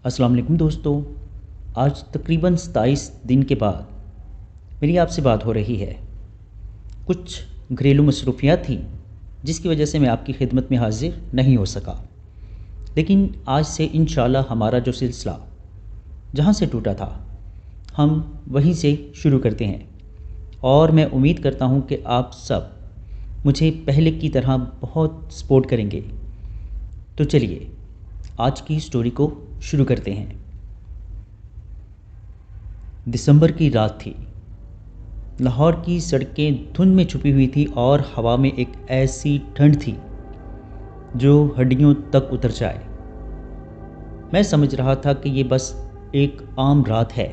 अस्सलाम वालेकुम दोस्तों। आज तकरीबन 27 दिन के बाद मेरी आपसे बात हो रही है। कुछ घरेलू मसरूफियात थी जिसकी वजह से मैं आपकी खिदमत में हाजिर नहीं हो सका, लेकिन आज से इंशाल्लाह हमारा जो सिलसिला जहाँ से टूटा था हम वहीं से शुरू करते हैं। और मैं उम्मीद करता हूँ कि आप सब मुझे पहले की तरह बहुत सपोर्ट करेंगे। तो चलिए आज की स्टोरी को शुरू करते हैं। दिसंबर की रात थी। लाहौर की सड़कें धुंध में छुपी हुई थी और हवा में एक ऐसी ठंड थी जो हड्डियों तक उतर जाए। मैं समझ रहा था कि ये बस एक आम रात है,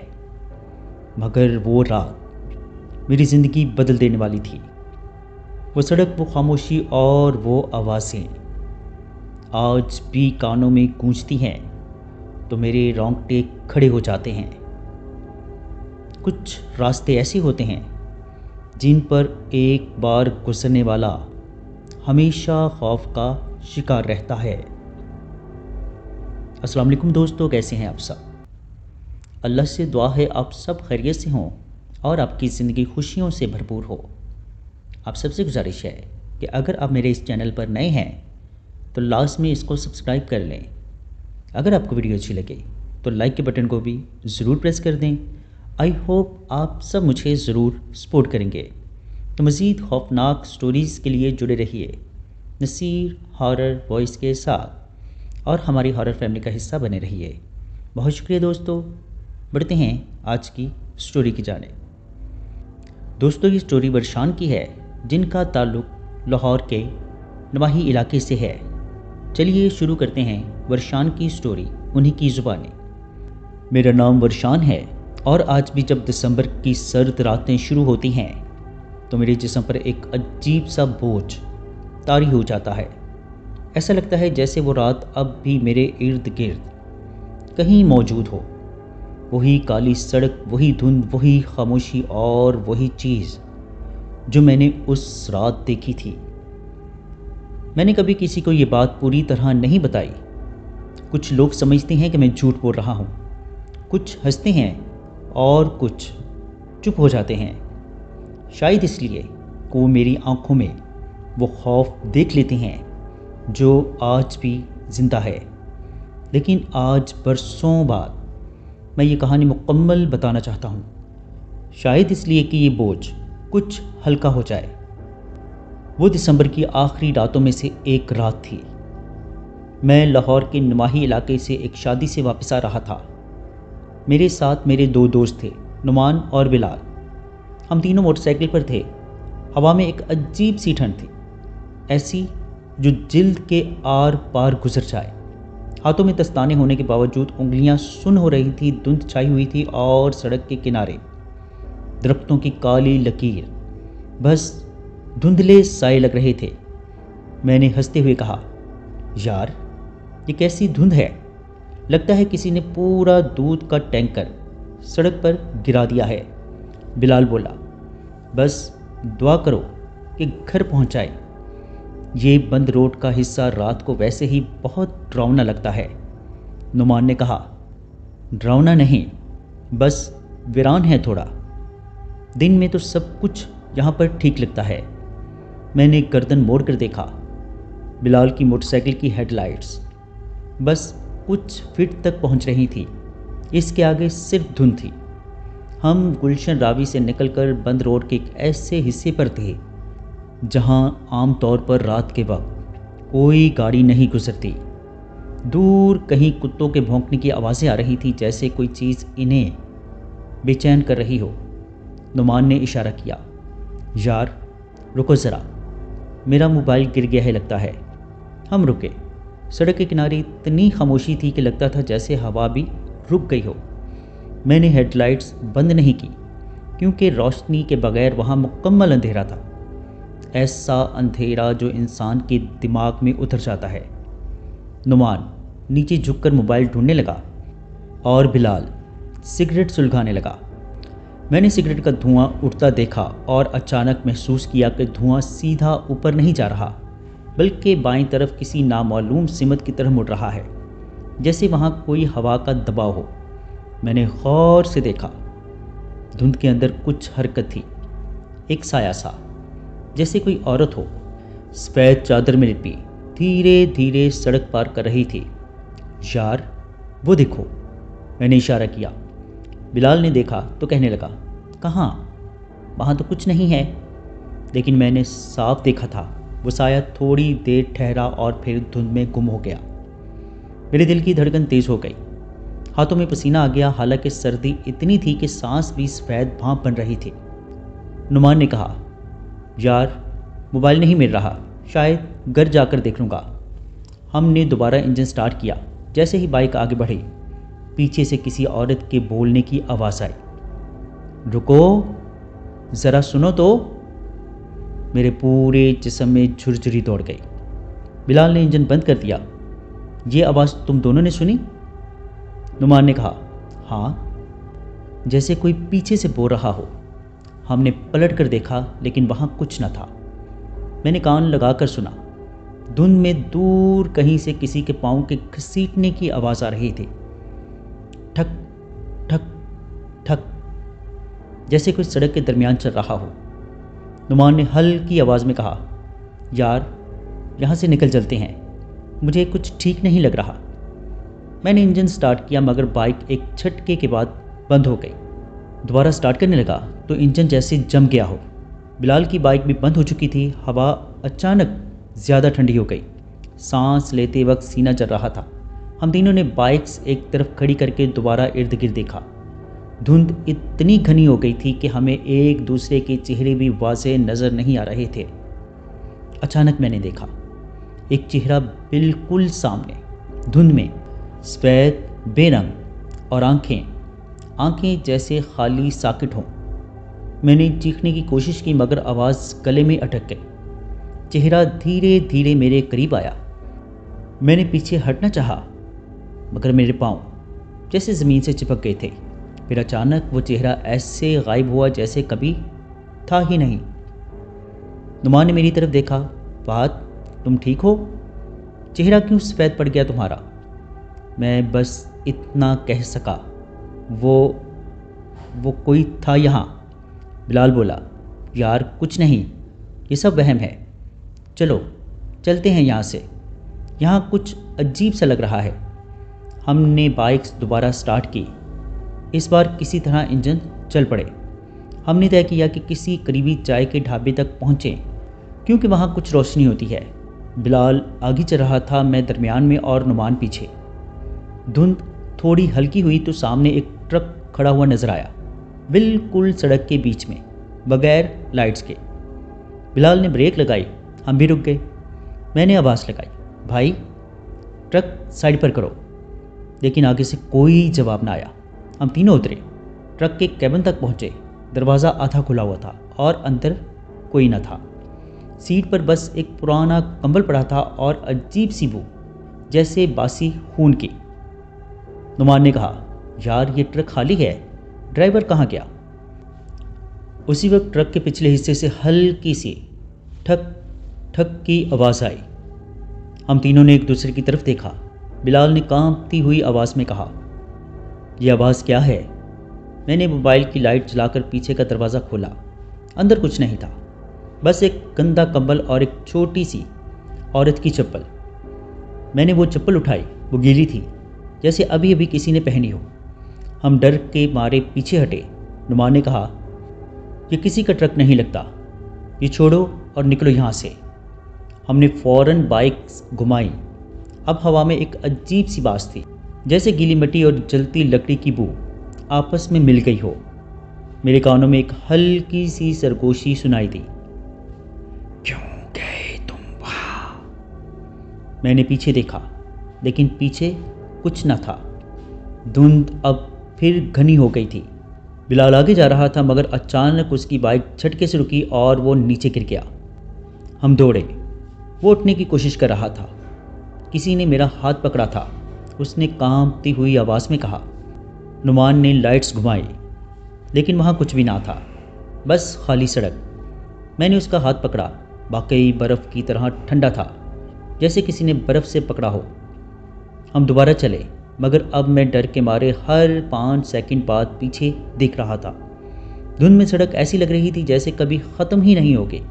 मगर वो रात मेरी ज़िंदगी बदल देने वाली थी। वो सड़क, वो खामोशी और वो आवाज़ें आज भी कानों में गूंजती हैं तो मेरे रोंगटे खड़े हो जाते हैं। कुछ रास्ते ऐसे होते हैं जिन पर एक बार गुजरने वाला हमेशा खौफ का शिकार रहता है। अस्सलाम वालेकुम दोस्तों, कैसे हैं आप सब? अल्लाह से दुआ है आप सब खैरियत से हों और आपकी ज़िंदगी खुशियों से भरपूर हो। आप सबसे गुजारिश है कि अगर आप मेरे इस चैनल पर नए हैं तो लास्ट में इसको सब्सक्राइब कर लें। अगर आपको वीडियो अच्छी लगे तो लाइक के बटन को भी ज़रूर प्रेस कर दें। आई होप आप सब मुझे ज़रूर सपोर्ट करेंगे। तो मज़ीद खौफनाक स्टोरीज़ के लिए जुड़े रहिए नसीर हॉरर वॉइस के साथ और हमारी हॉरर फैमिली का हिस्सा बने रहिए। बहुत शुक्रिया दोस्तों। बढ़ते हैं आज की स्टोरी की जानिब। दोस्तों, ये स्टोरी वर्शान की है जिनका ताल्लुक़ लाहौर के नवाही इलाके से है। चलिए शुरू करते हैं वर्शान की स्टोरी उन्हीं की ज़ुबानी। मेरा नाम वर्शान है और आज भी जब दिसंबर की सर्द रातें शुरू होती हैं तो मेरे जिस्म पर एक अजीब सा बोझ तारी हो जाता है। ऐसा लगता है जैसे वो रात अब भी मेरे इर्द गिर्द कहीं मौजूद हो। वही काली सड़क, वही धुंध, वही खामोशी और वही चीज़ जो मैंने उस रात देखी थी। मैंने कभी किसी को ये बात पूरी तरह नहीं बताई। कुछ लोग समझते हैं कि मैं झूठ बोल रहा हूँ, कुछ हंसते हैं और कुछ चुप हो जाते हैं। शायद इसलिए कि वो मेरी आंखों में वो खौफ देख लेते हैं जो आज भी ज़िंदा है। लेकिन आज बरसों बाद मैं ये कहानी मुकम्मल बताना चाहता हूँ, शायद इसलिए कि ये बोझ कुछ हल्का हो जाए। वो दिसंबर की आखिरी रातों में से एक रात थी। मैं लाहौर के नवाही इलाके से एक शादी से वापस आ रहा था। मेरे साथ मेरे दो दोस्त थे, नुमान और बिलाल। हम तीनों मोटरसाइकिल पर थे। हवा में एक अजीब सी ठंड थी, ऐसी जो जिल्द के आर पार गुजर जाए। हाथों में दस्ताने होने के बावजूद उंगलियां सुन्न हो रही थी। धुंध छाई हुई थी और सड़क के किनारे दरख्तों की काली लकीर बस धुंधले साए लग रहे थे। मैंने हंसते हुए कहा, यार ये कैसी धुंध है, लगता है किसी ने पूरा दूध का टैंकर सड़क पर गिरा दिया है। बिलाल बोला, बस दुआ करो कि घर पहुंच जाए। ये बंद रोड का हिस्सा रात को वैसे ही बहुत डरावना लगता है। नुमान ने कहा, डरावना नहीं, बस वीरान है थोड़ा। दिन में तो सब कुछ यहाँ पर ठीक लगता है। मैंने गर्दन मोड़ कर देखा। बिलाल की मोटरसाइकिल की हेडलाइट्स बस कुछ फीट तक पहुँच रही थी, इसके आगे सिर्फ धुंध थी। हम गुलशन रावी से निकलकर बंद रोड के एक ऐसे हिस्से पर थे जहां आम तौर पर रात के वक्त कोई गाड़ी नहीं गुजरती। दूर कहीं कुत्तों के भौंकने की आवाज़ें आ रही थी, जैसे कोई चीज़ इन्हें बेचैन कर रही हो। नुमान ने इशारा किया, यार रुको ज़रा, मेरा मोबाइल गिर गया है लगता है। हम रुके। सड़क के किनारे इतनी खामोशी थी कि लगता था जैसे हवा भी रुक गई हो। मैंने हेडलाइट्स बंद नहीं की क्योंकि रोशनी के बगैर वहाँ मुकम्मल अंधेरा था, ऐसा अंधेरा जो इंसान के दिमाग में उतर जाता है। नुमान नीचे झुककर मोबाइल ढूंढने लगा और बिलाल सिगरेट सुलगाने लगा। मैंने सिगरेट का धुआं उठता देखा और अचानक महसूस किया कि धुआं सीधा ऊपर नहीं जा रहा, बल्कि बाईं तरफ किसी नामालूम सिमत की तरफ मुड़ रहा है। जैसे वहाँ कोई हवा का दबाव हो। मैंने गौर से देखा, धुंध के अंदर कुछ हरकत थी, एक साया सा, जैसे कोई औरत हो, सफ़ेद चादर में लिपटी, धीरे धीरे सड़क पार कर रही थी। यार वो देखो, मैंने इशारा किया। बिलाल ने देखा तो कहने लगा, कहाँ? वहाँ तो कुछ नहीं है। लेकिन मैंने साफ देखा था, वो साया थोड़ी देर ठहरा और फिर धुंध में गुम हो गया। मेरे दिल की धड़कन तेज हो गई, हाथों में पसीना आ गया। हालांकि सर्दी इतनी थी कि सांस भी सफ़ेद भाप बन रही थी। नुमान ने कहा, यार मोबाइल नहीं मिल रहा, शायद घर जाकर देख लूँगा। हमने दोबारा इंजन स्टार्ट किया। जैसे ही बाइक आगे बढ़ी, पीछे से किसी औरत के बोलने की आवाज़ आई, रुको ज़रा सुनो तो। मेरे पूरे जिस्म में झुरझुरी दौड़ गई। बिलाल ने इंजन बंद कर दिया। ये आवाज़ तुम दोनों ने सुनी? नुमान ने कहा, हाँ, जैसे कोई पीछे से बोल रहा हो। हमने पलट कर देखा, लेकिन वहाँ कुछ न था। मैंने कान लगाकर सुना। धुंध में दूर कहीं से किसी के पाँव के घसीटने की आवाज़ आ रही थी, ठक ठक ठक, जैसे कोई सड़क के दरमियान चल रहा हो। नुमान ने हल्की आवाज़ में कहा, यार यहाँ से निकल चलते हैं, मुझे कुछ ठीक नहीं लग रहा। मैंने इंजन स्टार्ट किया, मगर बाइक एक झटके के बाद बंद हो गई। दोबारा स्टार्ट करने लगा तो इंजन जैसे जम गया हो। बिलाल की बाइक भी बंद हो चुकी थी। हवा अचानक ज़्यादा ठंडी हो गई। सांस लेते वक्त सीना चल रहा था। हम तीनों ने बाइक्स एक तरफ खड़ी करके दोबारा इर्द गिर्द देखा। धुंध इतनी घनी हो गई थी कि हमें एक दूसरे के चेहरे भी वाज़ेह नज़र नहीं आ रहे थे। अचानक मैंने देखा एक चेहरा बिल्कुल सामने, धुंध में, सफ़ेद बेरंग, और आंखें जैसे खाली साकिट हों। मैंने चीखने की कोशिश की, मगर आवाज़ गले में अटक गई। चेहरा धीरे धीरे मेरे करीब आया। मैंने पीछे हटना चाहा, मगर मेरे पाँव जैसे ज़मीन से चिपक गए थे। फिर अचानक वो चेहरा ऐसे गायब हुआ जैसे कभी था ही नहीं। नुमान ने मेरी तरफ देखा, बात तुम ठीक हो? चेहरा क्यों सफ़ेद पड़ गया तुम्हारा? मैं बस इतना कह सका, वो कोई था यहाँ। बिलाल बोला, यार कुछ नहीं, ये सब वहम है। चलो चलते हैं यहाँ से, यहाँ कुछ अजीब सा लग रहा है। हमने बाइक्स दोबारा स्टार्ट की। इस बार किसी तरह इंजन चल पड़े। हमने तय किया कि किसी करीबी चाय के ढाबे तक पहुँचें, क्योंकि वहाँ कुछ रोशनी होती है। बिलाल आगे चल रहा था, मैं दरमियान में और नुमान पीछे। धुंध थोड़ी हल्की हुई तो सामने एक ट्रक खड़ा हुआ नजर आया, बिल्कुल सड़क के बीच में, बगैर लाइट्स के। बिलाल ने ब्रेक लगाई, हम भी रुक गए। मैंने आवाज़ लगाई, भाई ट्रक साइड पर करो। लेकिन आगे से कोई जवाब ना आया। हम तीनों उतरे, ट्रक के कैबिन तक पहुँचे। दरवाज़ा आधा खुला हुआ था और अंदर कोई न था। सीट पर बस एक पुराना कंबल पड़ा था और अजीब सी बू, जैसे बासी खून की। नुमान ने कहा, यार ये ट्रक खाली है, ड्राइवर कहाँ गया? उसी वक्त ट्रक के पिछले हिस्से से हल्की सी ठक ठक की आवाज़ आई। हम तीनों ने एक दूसरे की तरफ देखा। बिलाल ने कांपती हुई आवाज़ में कहा, यह आवाज़ क्या है? मैंने मोबाइल की लाइट जलाकर पीछे का दरवाज़ा खोला। अंदर कुछ नहीं था, बस एक गंदा कंबल और एक छोटी सी औरत की चप्पल। मैंने वो चप्पल उठाई, वो गीली थी, जैसे अभी अभी किसी ने पहनी हो। हम डर के मारे पीछे हटे। नुमान ने कहा, ये किसी का ट्रक नहीं लगता, ये छोड़ो और निकलो यहाँ से। हमने फ़ौरन बाइक घुमाई। अब हवा में एक अजीब सी बास थी, जैसे गीली मिट्टी और जलती लकड़ी की बू आपस में मिल गई हो। मेरे कानों में एक हल्की सी सरगोशी सुनाई दी, क्यों गए तुम वहाँ? मैंने पीछे देखा, लेकिन पीछे कुछ न था। धुंध अब फिर घनी हो गई थी। बिलाल आगे जा रहा था, मगर अचानक उसकी बाइक झटके से रुकी और वो नीचे गिर गया। हम दौड़े। वो उठने की कोशिश कर रहा था। किसी ने मेरा हाथ पकड़ा था। उसने कांपती हुई आवाज़ में कहा। नुमान ने लाइट्स घुमाई, लेकिन वहाँ कुछ भी ना था, बस खाली सड़क। मैंने उसका हाथ पकड़ा। वाकई बर्फ़ की तरह ठंडा था, जैसे किसी ने बर्फ़ से पकड़ा हो। हम दोबारा चले, मगर अब मैं डर के मारे हर 5 सेकंड बाद पीछे देख रहा था। धुंध में सड़क ऐसी लग रही थी जैसे कभी ख़त्म ही नहीं होगी।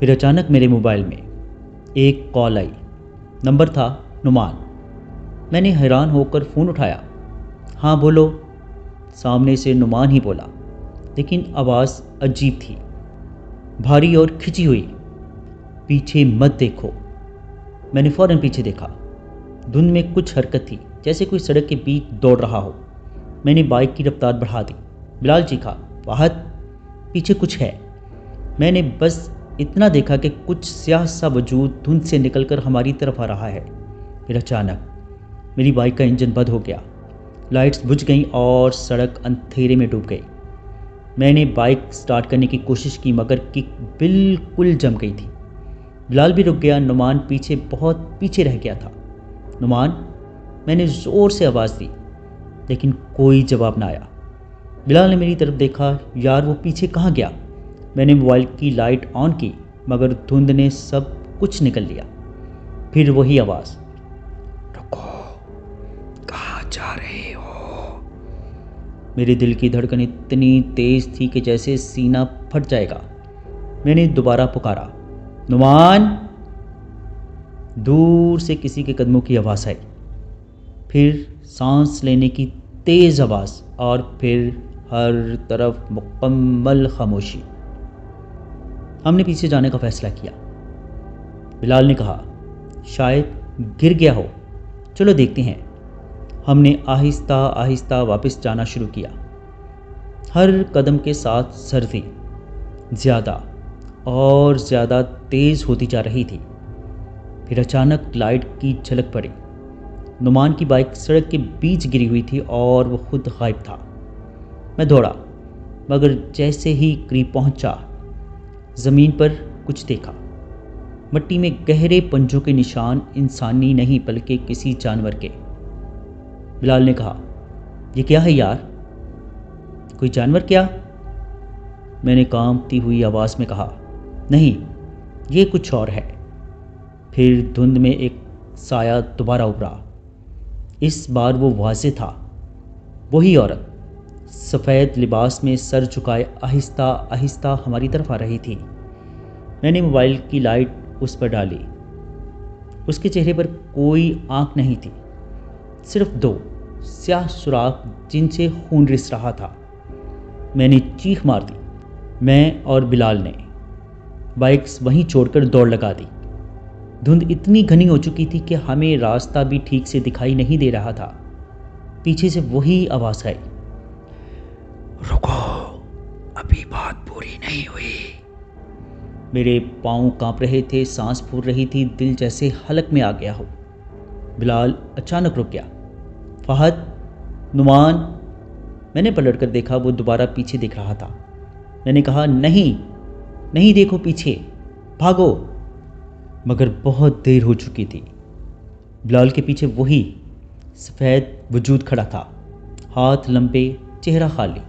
फिर अचानक मेरे मोबाइल में एक कॉल आई। नंबर था नुमान। मैंने हैरान होकर फ़ोन उठाया। हाँ बोलो, सामने से नुमान ही बोला, लेकिन आवाज़ अजीब थी, भारी और खिंची हुई। पीछे मत देखो। मैंने फ़ौरन पीछे देखा। धुंध में कुछ हरकत थी, जैसे कोई सड़क के बीच दौड़ रहा हो। मैंने बाइक की रफ्तार बढ़ा दी। बिलाल चीखा, वाहद, पीछे कुछ है। मैंने बस इतना देखा कि कुछ स्याह सा वजूद धुंध से निकलकर हमारी तरफ आ रहा है। फिर अचानक मेरी बाइक का इंजन बंद हो गया, लाइट्स बुझ गईं और सड़क अंधेरे में डूब गई। मैंने बाइक स्टार्ट करने की कोशिश की, मगर किक बिल्कुल जम गई थी। बिलाल भी रुक गया। नुमान पीछे, बहुत पीछे रह गया था। नुमान, मैंने ज़ोर से आवाज़ दी, लेकिन कोई जवाब ना आया। बिलाल ने मेरी तरफ देखा। यार, वो पीछे कहाँ गया? मैंने मोबाइल की लाइट ऑन की, मगर धुंध ने सब कुछ निकल लिया। फिर वही आवाज़, रुको, कहाँ जा रहे हो? मेरे दिल की धड़कन इतनी तेज़ थी कि जैसे सीना फट जाएगा। मैंने दोबारा पुकारा, नुमान। दूर से किसी के कदमों की आवाज़ आई, फिर सांस लेने की तेज़ आवाज़, और फिर हर तरफ मुकम्मल खामोशी। हमने पीछे जाने का फैसला किया। बिलाल ने कहा, शायद गिर गया हो, चलो देखते हैं। हमने आहिस्ता आहिस्ता वापस जाना शुरू किया। हर कदम के साथ सर्दी ज़्यादा और ज़्यादा तेज़ होती जा रही थी। फिर अचानक लाइट की झलक पड़ी। नुमान की बाइक सड़क के बीच गिरी हुई थी और वो खुद गायब था। मैं दौड़ा, मगर जैसे ही करीब पहुंचा, ज़मीन पर कुछ देखा। मिट्टी में गहरे पंजों के निशान, इंसानी नहीं बल्कि किसी जानवर के। बिलाल ने कहा, ये क्या है यार? कोई जानवर क्या? मैंने कांपती हुई आवाज़ में कहा, नहीं, ये कुछ और है। फिर धुंध में एक साया दोबारा उभरा। इस बार वो वाज़े था, वही औरत, सफ़ेद लिबास में सर झुकाए आहिस्ता आहिस्ता हमारी तरफ आ रही थी। मैंने मोबाइल की लाइट उस पर डाली। उसके चेहरे पर कोई आंख नहीं थी, सिर्फ 2 स्याह सुराख जिनसे खून रिस रहा था। मैंने चीख मार दी। मैं और बिलाल ने बाइक्स वहीं छोड़कर दौड़ लगा दी। धुंध इतनी घनी हो चुकी थी कि हमें रास्ता भी ठीक से दिखाई नहीं दे रहा था। पीछे से वही आवाज़ आई, रुको, अभी बात पूरी नहीं हुई। मेरे पाँव कांप रहे थे, सांस फूल रही थी, दिल जैसे हलक में आ गया हो। बिलाल अचानक रुक गया। फहद, नुमान। मैंने पलट कर देखा, वो दोबारा पीछे देख रहा था। मैंने कहा, नहीं नहीं, देखो पीछे, भागो। मगर बहुत देर हो चुकी थी। बिलाल के पीछे वही सफ़ेद वजूद खड़ा था, हाथ लंबे, चेहरा खाली।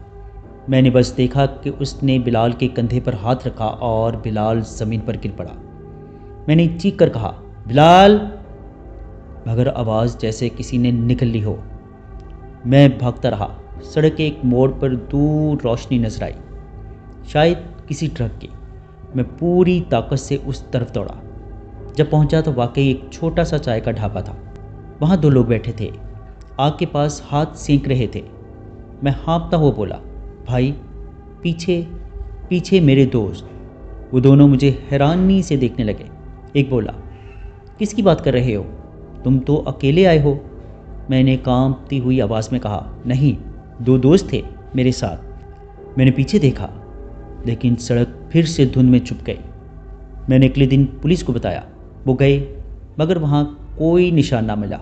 मैंने बस देखा कि उसने बिलाल के कंधे पर हाथ रखा और बिलाल ज़मीन पर गिर पड़ा। मैंने चीख कर कहा, बिलाल, मगर आवाज़ जैसे किसी ने निकल ली हो। मैं भागता रहा। सड़क के एक मोड़ पर दूर रोशनी नजर आई, शायद किसी ट्रक की। मैं पूरी ताकत से उस तरफ दौड़ा। जब पहुंचा तो वाकई एक छोटा सा चाय का ढाबा था। वहाँ 2 लोग बैठे थे, आग के पास हाथ सेंक रहे थे। मैं हाँफता हुआ बोला, भाई, पीछे पीछे मेरे दोस्त। वो दोनों मुझे हैरानी से देखने लगे। एक बोला, किसकी बात कर रहे हो? तुम तो अकेले आए हो। मैंने कांपती हुई आवाज़ में कहा, नहीं, 2 दोस्त थे मेरे साथ। मैंने पीछे देखा, लेकिन सड़क फिर से धुंध में छुप गई। मैंने अगले दिन पुलिस को बताया। वो गए, मगर वहाँ कोई निशान ना मिला,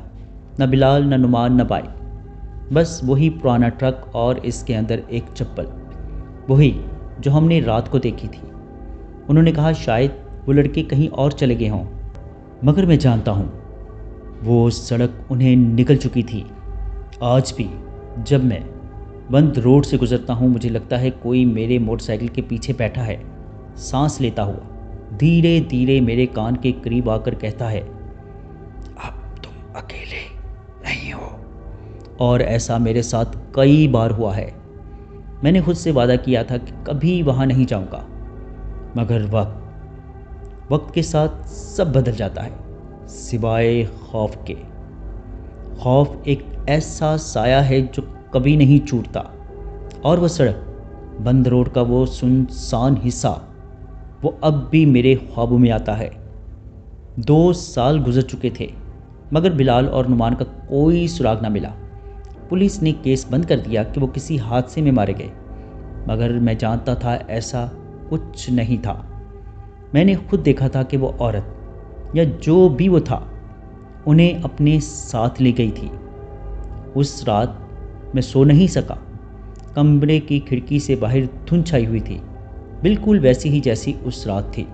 न बिलाल, न नुमान, न बाइक। बस वही पुराना ट्रक और इसके अंदर एक चप्पल, वही जो हमने रात को देखी थी। उन्होंने कहा शायद वो लड़के कहीं और चले गए हों, मगर मैं जानता हूँ वो सड़क उन्हें निकल चुकी थी। आज भी जब मैं बंद रोड से गुजरता हूँ, मुझे लगता है कोई मेरे मोटरसाइकिल के पीछे बैठा है, सांस लेता हुआ धीरे धीरे मेरे कान के करीब आकर कहता है, अब तुम अकेले और ऐसा मेरे साथ कई बार हुआ है। मैंने खुद से वादा किया था कि कभी वहाँ नहीं जाऊँगा, मगर वक्त के साथ सब बदल जाता है सिवाय खौफ के। खौफ एक ऐसा साया है जो कभी नहीं छूटता, और वो सड़क, बंद रोड का वो सुनसान हिस्सा, वो अब भी मेरे ख्वाबों में आता है। 2 साल गुजर चुके थे, मगर बिलाल और नुमान का कोई सुराग ना मिला। पुलिस ने केस बंद कर दिया कि वो किसी हादसे में मारे गए, मगर मैं जानता था ऐसा कुछ नहीं था। मैंने खुद देखा था कि वो औरत या जो भी वो था उन्हें अपने साथ ले गई थी। उस रात मैं सो नहीं सका। कमरे की खिड़की से बाहर धुंध छाई हुई थी, बिल्कुल वैसी ही जैसी उस रात थी।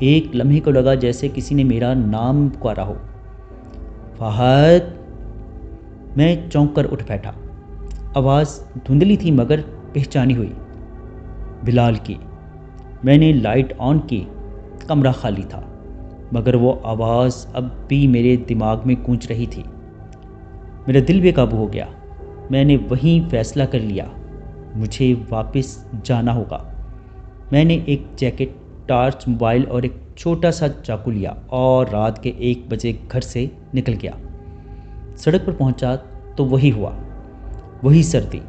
एक लम्हे को लगा जैसे किसी ने मेरा नाम पुकारा हो। फहद। मैं चौंक कर उठ बैठा। आवाज़ धुंधली थी मगर पहचानी हुई, बिलाल की। मैंने लाइट ऑन की। कमरा खाली था, मगर वो आवाज़ अब भी मेरे दिमाग में गूंज रही थी। मेरा दिल बेकाबू हो गया। मैंने वहीं फैसला कर लिया, मुझे वापस जाना होगा। मैंने एक जैकेट, टॉर्च, मोबाइल और एक छोटा सा चाकू लिया और रात के 1 बजे घर से निकल गया। सड़क पर पहुंचा तो वही हुआ, वही सर्दी,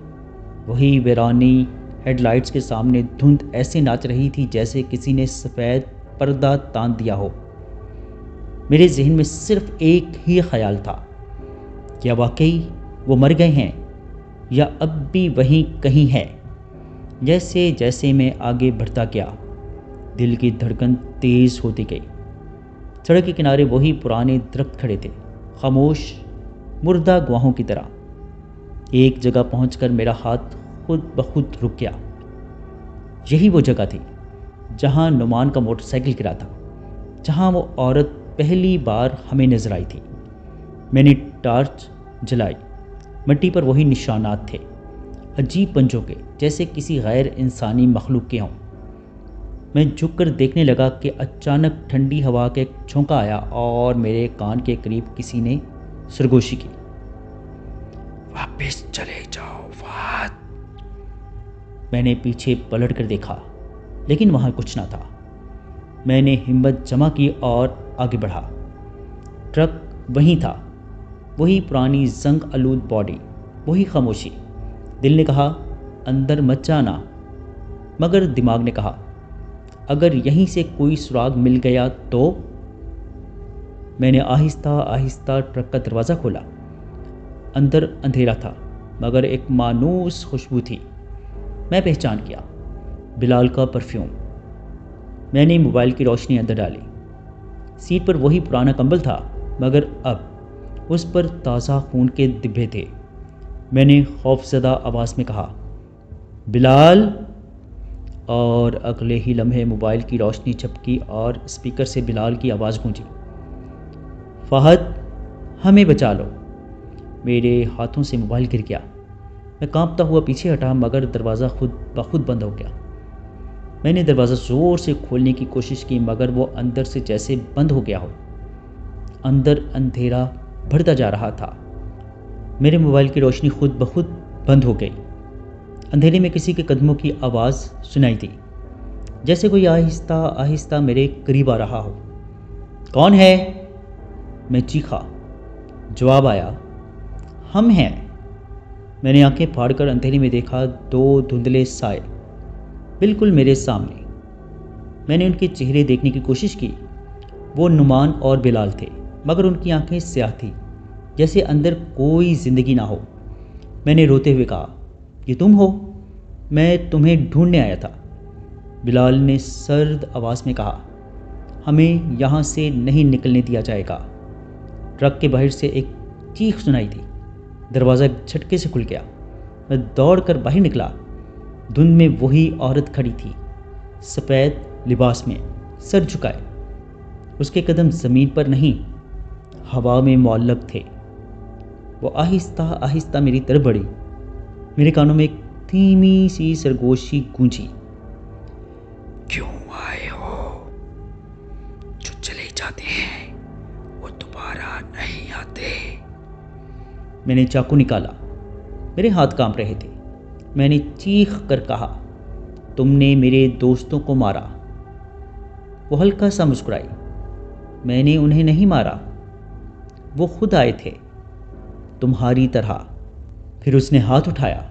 वही वीरानी। हेडलाइट्स के सामने धुंध ऐसे नाच रही थी जैसे किसी ने सफ़ेद पर्दा तान दिया हो। मेरे जहन में सिर्फ एक ही ख्याल था, क्या वाकई वो मर गए हैं या अब भी वहीं कहीं है। जैसे जैसे मैं आगे बढ़ता गया, दिल की धड़कन तेज़ होती गई। सड़क के किनारे वही पुराने दरख्त खड़े थे, खामोश, मुर्दा गवाहों की तरह। एक जगह पहुंचकर मेरा हाथ खुद ब खुद रुक गया। यही वो जगह थी जहां नुमान का मोटरसाइकिल गिरा था, जहां वो औरत पहली बार हमें नजर आई थी। मैंने टॉर्च जलाई। मिट्टी पर वही निशानात थे, अजीब पंजों के, जैसे किसी गैर इंसानी मखलूक के हों। मैं झुककर देखने लगा कि अचानक ठंडी हवा का एक झोंका आया और मेरे कान के करीब किसी ने सरगोशी की, वापस चले जाओ फहद। मैंने पीछे पलट कर देखा, लेकिन वहाँ कुछ ना था। मैंने हिम्मत जमा की और आगे बढ़ा। ट्रक वहीं था, वही पुरानी जंग आलूद बॉडी, वही खामोशी। दिल ने कहा अंदर मत जाना, मगर दिमाग ने कहा अगर यहीं से कोई सुराग मिल गया तो। मैंने आहिस्ता आहिस्ता ट्रक का दरवाज़ा खोला। अंदर अंधेरा था, मगर एक मानूस खुशबू थी। मैं पहचान गया, बिलाल का परफ्यूम। मैंने मोबाइल की रोशनी अंदर डाली। सीट पर वही पुराना कंबल था, मगर अब उस पर ताज़ा खून के डिब्बे थे। मैंने खौफज़दा आवाज़ में कहा बिलाल, और अगले ही लम्हे मोबाइल की रोशनी झपकी और स्पीकर से बिलाल की आवाज़ गूंजी, फहद हमें बचा लो। मेरे हाथों से मोबाइल गिर गया। मैं कांपता हुआ पीछे हटा, मगर दरवाज़ा खुद ब खुद बंद हो गया। मैंने दरवाज़ा ज़ोर से खोलने की कोशिश की, मगर वो अंदर से जैसे बंद हो गया हो। अंदर अंधेरा बढ़ता जा रहा था। मेरे मोबाइल की रोशनी खुद ब खुद बंद हो गई। अंधेरे में किसी के कदमों की आवाज़ सुनाई दी, जैसे कोई आहिस्ता आहिस्ता मेरे करीब आ रहा हो। कौन है? मैं चीखा। जवाब आया, हम हैं। मैंने आंखें फाड़कर अंधेरे में देखा, 2 धुंधले साए बिल्कुल मेरे सामने। मैंने उनके चेहरे देखने की कोशिश की। वो नुमान और बिलाल थे, मगर उनकी आंखें स्याह थी, जैसे अंदर कोई ज़िंदगी ना हो। मैंने रोते हुए कहा, ये तुम हो? मैं तुम्हें ढूंढने आया था। बिलाल ने सर्द आवाज़ में कहा, हमें यहाँ से नहीं निकलने दिया जाएगा। ट्रक के बाहर से एक चीख सुनाई दी। दरवाज़ा झटके से खुल गया। मैं दौड़कर बाहर निकला। धुंध में वही औरत खड़ी थी, सफ़ेद लिबास में, सर झुकाए। उसके कदम ज़मीन पर नहीं, हवा में मुअल्लक थे। वो आहिस्ता आहिस्ता मेरी तरफ बढ़ी। मेरे कानों में एक धीमी सी सरगोशी गूंजी, क्यों आए हो? जो चले जाते हैं वो दोबारा नहीं आते। मैंने चाकू निकाला। मेरे हाथ कांप रहे थे। मैंने चीख कर कहा, तुमने मेरे दोस्तों को मारा। वो हल्का सा मुस्कुराई। मैंने उन्हें नहीं मारा, वो खुद आए थे, तुम्हारी तरह। फिर उसने हाथ उठाया।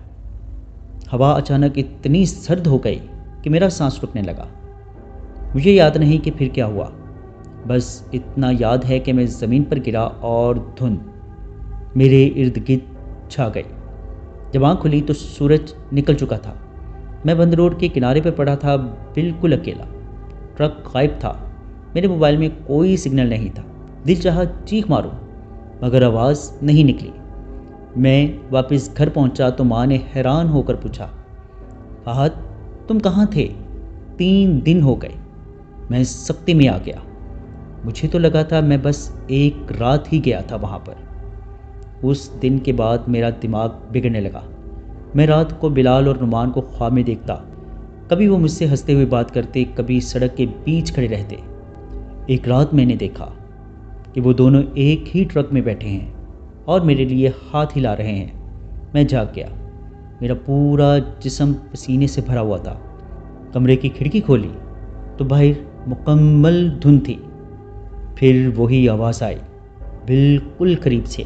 हवा अचानक इतनी सर्द हो गई कि मेरा सांस रुकने लगा। मुझे याद नहीं कि फिर क्या हुआ, बस इतना याद है कि मैं ज़मीन पर गिरा और धुंध मेरे इर्द गिर्द छा गई। जब आँख खुली तो सूरज निकल चुका था। मैं बंद रोड के किनारे पर पड़ा था, बिल्कुल अकेला। ट्रक गायब था। मेरे मोबाइल में कोई सिग्नल नहीं था। दिल चाहा चीख मारूं, मगर आवाज़ नहीं निकली। मैं वापस घर पहुंचा तो माँ ने हैरान होकर पूछा, फहद तुम कहाँ थे? 3 दिन हो गए। मैं सख्ती में आ गया। मुझे तो लगा था मैं बस एक रात ही गया था वहाँ पर। उस दिन के बाद मेरा दिमाग बिगड़ने लगा। मैं रात को बिलाल और नुमान को ख्वाब में देखता। कभी वो मुझसे हंसते हुए बात करते, कभी सड़क के बीच खड़े रहते। एक रात मैंने देखा कि वो दोनों एक ही ट्रक में बैठे हैं और मेरे लिए हाथ हिला रहे हैं। मैं जाग गया। मेरा पूरा जिस्म पसीने से भरा हुआ था। कमरे की खिड़की खोली तो बाहर मुकम्मल धुंध थी। फिर वही आवाज़ आई, बिल्कुल करीब से,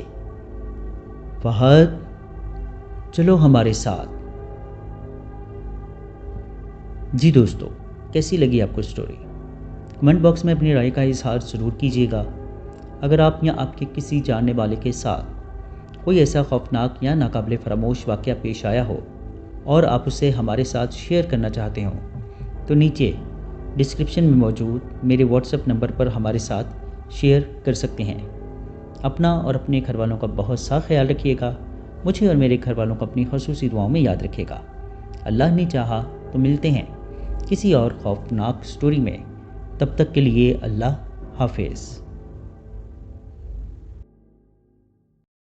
फहद चलो हमारे साथ। जी दोस्तों, कैसी लगी आपको स्टोरी? कमेंट बॉक्स में अपनी राय का इजहार ज़रूर कीजिएगा। अगर आप या आपके किसी जानने वाले के साथ कोई ऐसा खौफनाक या नाकाबिले फरामोश वाक़या पेश आया हो और आप उसे हमारे साथ शेयर करना चाहते हो तो नीचे डिस्क्रिप्शन में मौजूद मेरे व्हाट्सएप नंबर पर हमारे साथ शेयर कर सकते हैं। अपना और अपने घर वालों का बहुत सा ख्याल रखिएगा। मुझे और मेरे घर वालों को अपनी ख़ुसूसी दुआओं में याद रखिएगा। अल्लाह ने चाहा तो मिलते हैं किसी और खौफनाक स्टोरी में। तब तक के लिए अल्लाह हाफिज़।